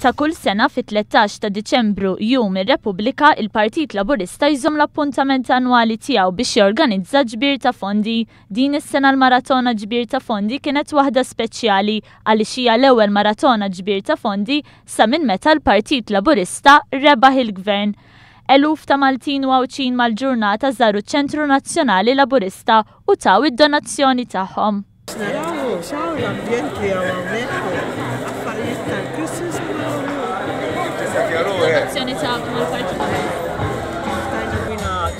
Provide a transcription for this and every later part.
Ta' kull sena fit-13 ta' Diċembru jum ir-Repubblika, il-Partit Laburista jżomm l-appuntament annwali tiegħu biex jorganizza ġbir ta' fondi. Din is-sena l-maratona ġbir ta' fondi kienet waħda speċjali għaliex hija l-ewwel maratona ġbir ta' fondi sa minn meta l-Partit Laburista rebaħ il-Gvern. Eluf ta' Maltin u Għawċin mal-ġurnata żaru ċ-Ċentru Nazzjonali Laburista u taw id-donazzjoni tagħhom. Donazzjoni tagħkom mal-Partit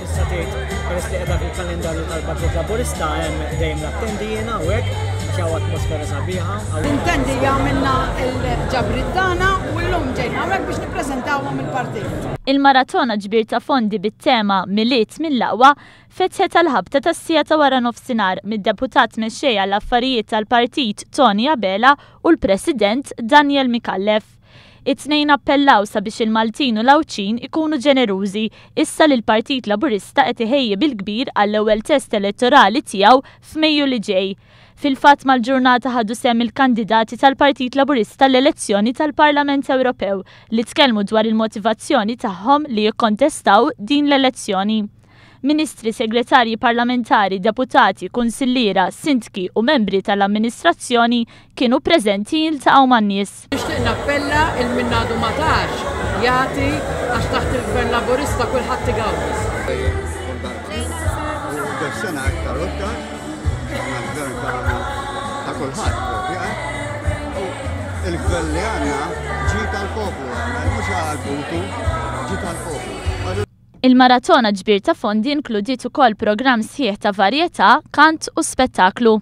tista' tgħid peress li qiegħda fil-kalendarju tal-Partit Laburista hemm dejjem l-attendijina u hekk xi atmosfera sabiħa. Intendi għamilna l-ġabrid tagħna u llum ġejna hawnhekk biex nippreżentawhom il-partit. Il-maratona ġbir ta' fondi bit-tema Miliet mill-Aqwa fetħet tal-ħabta tas-sija ta' wara nofsinhar mid-deputat mexxejja l-affarijiet tal-Partit Tony Abela u l-President Daniel Mikallef. It-tnejn appellaw sabiex il-Maltin u l-Għawċin ikunu ġenerużi issa li l-Partit Laburista qed iħejji bil-kbir għall-ewwel test elettorali tiegħu f'Mejju li ġej. Fil-fatt mal-ġurnata ħadu sehem il-kandidati tal-Partit Laburista l-elezzjoni tal-Parlament Ewropew li tkellmu dwar il-motivazzjoni tagħhom li jikkontestaw din l-elezzjoni. Ministri, segretarji parlamentari, deputati, kunsilliera, sindki u membri tal-amministrazzjoni kienu preżenti jiltaqgħu man-nies. Nixtieq nappella il-minnadu ma tax jagħti għax taħt il-Gvern Laburista kulħadd igawdi. Sena aktar u aktar, għal-Gvern ta' kulħadd u il-Gvern li għandna ġie tal-poplu, mhux għall-puntu, ġie tal-poplu. Il-maratona ġbir ta' fondi inkludiet ukoll programm sħiħ ta' varjetà, kant u spettaklu.